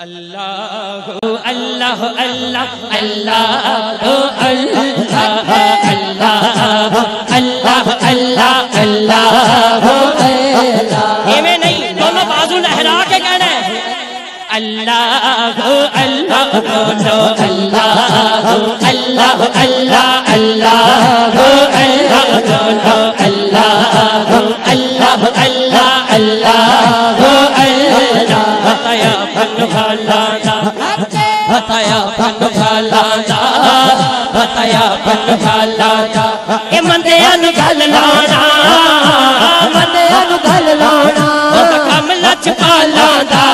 اللہ اللہ اللہ اللہ اللہ اللہ اللہ اللہ یہ میں نہیں، دونوں بازو لہرا کے کہنا ہے اللہ اللہ بولو اللہ اللہ اللہ اللہ بولو اللہ اللہ اللہ اللہ بتایا پن بھالا بتایا پن بھالا بتایا پن بھالا اے مندیاں نو گل لانا مندیاں نو گل لانا کم لچ پالا دا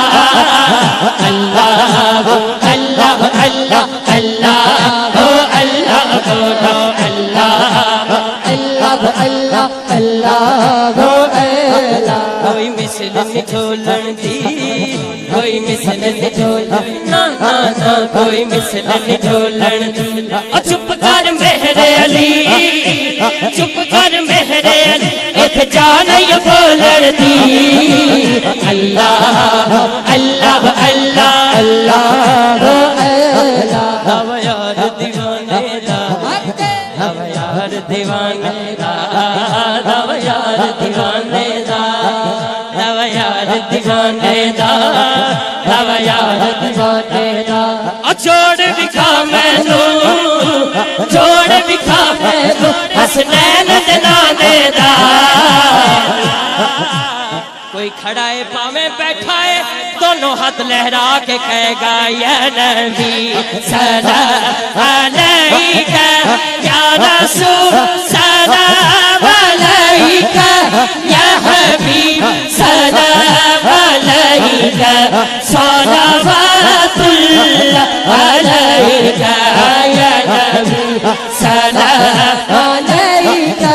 اللہ اللہ اللہ اللہ اللہ بولو اللہ اللہ اللہ اللہ کوئی مثل نہیں جھولن دی کوئی مثل نہیں جھولن نا نا نا کوئی مثل نہیں جھولن دی چپ کر میرے علی چپ کر میرے علی ایتھے جا نہیں بولن دی اللہ اللہ اللہ اللہ ہوا یار دیوانے دا ہوا یار دیوانے دا ہوا یار دیوانے دا ہوا یار دیوانے دا ہوا یار دیوانے دا چھوڑ بکھا مینو چھوڑ بکھا مینو حسنین دلانے دا کوئی کھڑا ہے پاویں بیٹھا ہے دونوں ہاتھ لہرا کے کہے گا یا نبی سلام علیکہ یا رسول سلام علیکہ یا حبیب سلام علیکہ صلوات اللہ علیکہ یا نبی سلام علیکہ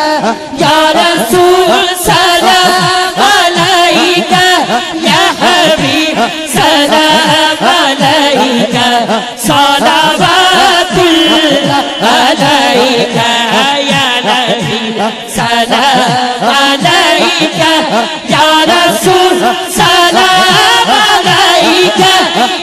یا رسول سلام علیکہ یا حبیب سلام علیکہ صلوات اللہ علیکہ یا نبی سلام علیکہ یا رسول سلام علیکہ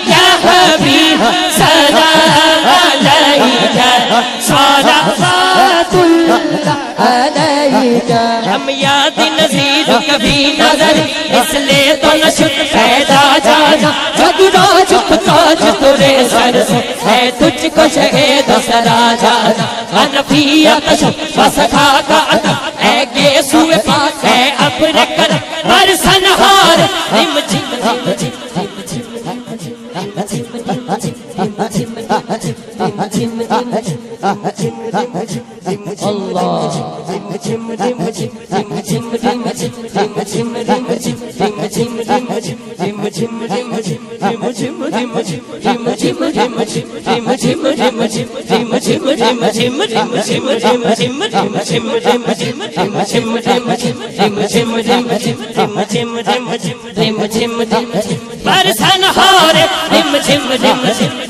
یا حبیب سلام علیکہ صلوات اللہ علیکہ ہم یاد نظیر کبھی نظر اس لئے تو نشد پیدا جانا جب راج تاج ترے سر سے ہے تجھ کو شہید سرا جانا حنفیت شب وسخا کا عطا اے گیسو پاک ہے اپنے کرم ہر سنہار رم جم رم جم رم جم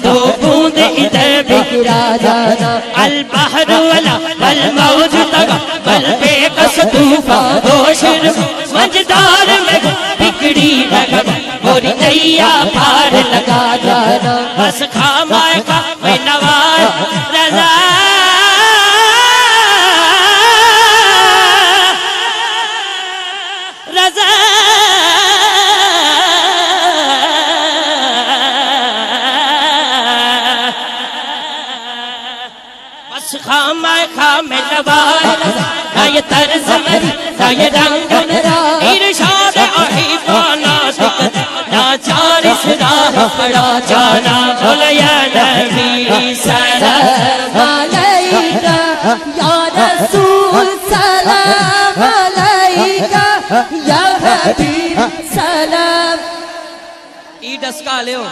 دو بوند ادھر بکرا جانا البحر والا والموج تگا بل بے کس طوفان ہوشر مجدار میں بکڑی لگا موری نیا پار لگا جانا بس خامائے کا میں نواز رضا رضا خام نوار نہ یہ طرز مری نہ یہ رنگ ارشاد احیبانا سکت نہ چارس راہ پڑا جانا بول یا نبی سلام علیکہ یا رسول سلام علیکہ یا حبیب سلام ای ڈسکا لیو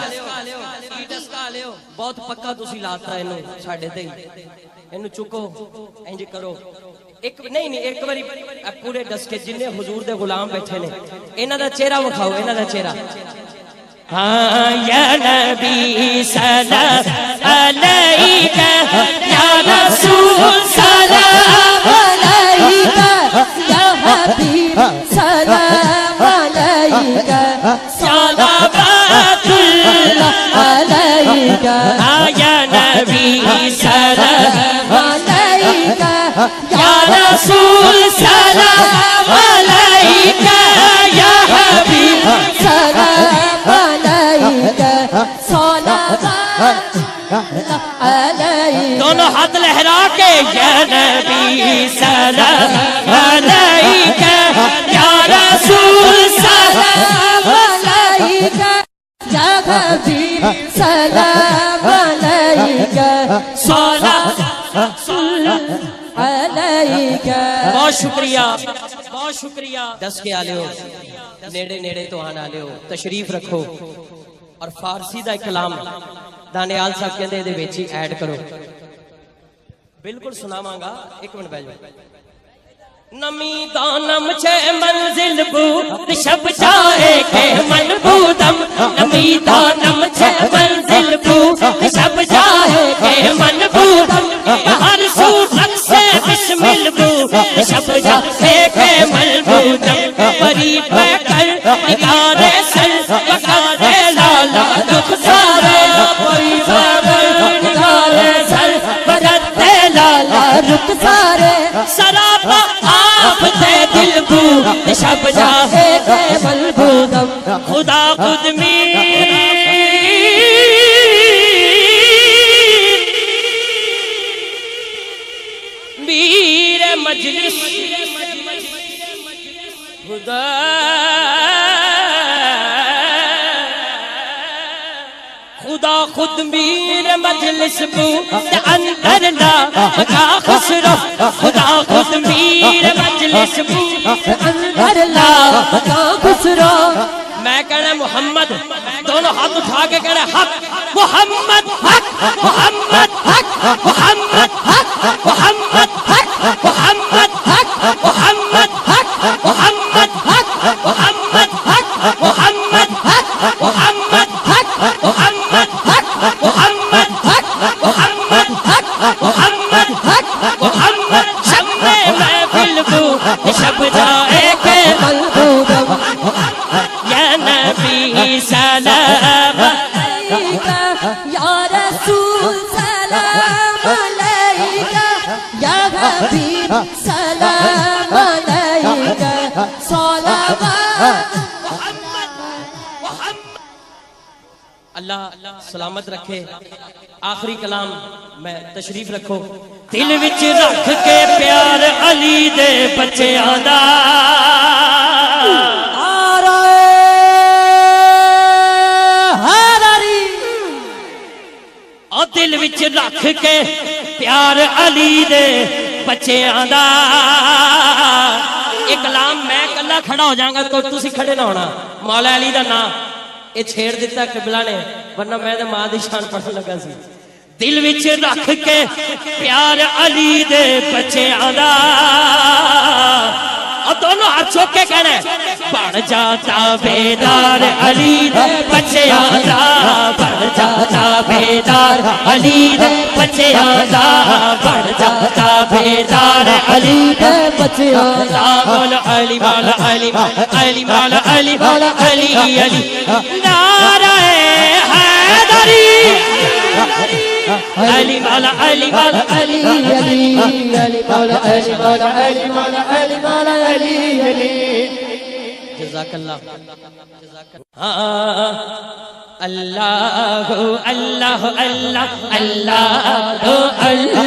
بہت پکا تسی لاتا ہے انہوں ساڑھے دے انہوں چکو انج کرو ایک نہیں ایک باری پورے ڈس کے جننے حضور دے غلام بیٹھے نے انہاں دا چہرہ وکھاؤ انہاں دا چہرہ ہاں یا نبی سلام علیکہ یا رسول سلام علیکہ یا حبیب سلام علیکہ سلام صلوات اللہ علیکہ یا نبی سلام علیکہ یا رسول سلام علیکہ یا حبیب سلام علیکہ صلوات علیکہ دونوں ہاتھ لہرا کے یا نبی سلام علیکہ یا رسول سلام علیکہ یا حبیب سلام علیکہ صلوات علیکہ بہت شکریہ بہت شکریہ دس کے آلے ہو نیڑے نیڑے تو آنا آلے ہو تشریف رکھو اور فارسی دا کلام دانیال صاحب کہندے دے وچ ہی ایڈ کرو بالکل سناواں گا ایک منٹ بیٹھ جاؤ نمی دانم چھ منزل بود شب جائے کہ من بودم نمی دانم چھ منزل بود شب جائے کہ من بودم ہر سو رقص بسمل بود شب جائے کہ من بودم پری پہ کر نگار سر وقار لالا دکھ سارے پری پہ کر نگار سر بدت لالا رک سارے سراپا آپ تے دل بو شب جاہے کے ملبودم خدا خود میر مجلس خدا خدا خود میر مجلس بود اندر لا خسرو خدا خود میر مجلس بود اندر لا خسرو میں کہنا محمد دونوں ہاتھ اٹھا کے کہنا حق محمد حق محمد حق محمد حق محمد حق محمد حق محمد حق محمد حق محمد حق محمد حق محمد حق محمد حق محمد حق محمد حق محمد حق محمد شب محفل بو شب جائے کہ ملبودم یا نبی سلام علیکہ یا رسول سلام علیکہ یا حبیب سلام علیکہ صلوات اللہ سلامت رکھے آخری کلام میں تشریف رکھو دل وچ رکھ کے پیار علی دے بچیاں دا اور دل وچ رکھ کے پیار علی دے بچیاں دا ایک کلام میں کلا کھڑا ہو جاؤں گا تو تسی کھڑے نہ ہونا مولا علی دا نام یہ چھیڑ دیتا قبلہ نے ورنہ میں دے ماں دی شان پڑھن لگا سی دل وچ رکھ کے پیار علی دے بچیاں دا اور دونوں ہاتھ چوک کے کہنا ہے بڑھ جاتا بیدار علی دے بچیاں دا بڑھ جاتا بیدار علی دے بچیاں دا بڑھ جاتا بیدار علی دے بچیاں دا مولا علی مولا علی علی مولا علی مولا علی علی نعرہ حیدری علی مولا علی مولا علی علی علی مولا علی مولا علی مولا علی مولا علی علی جزاک اللہ اللہ اللہ اللہ اللہ اللہ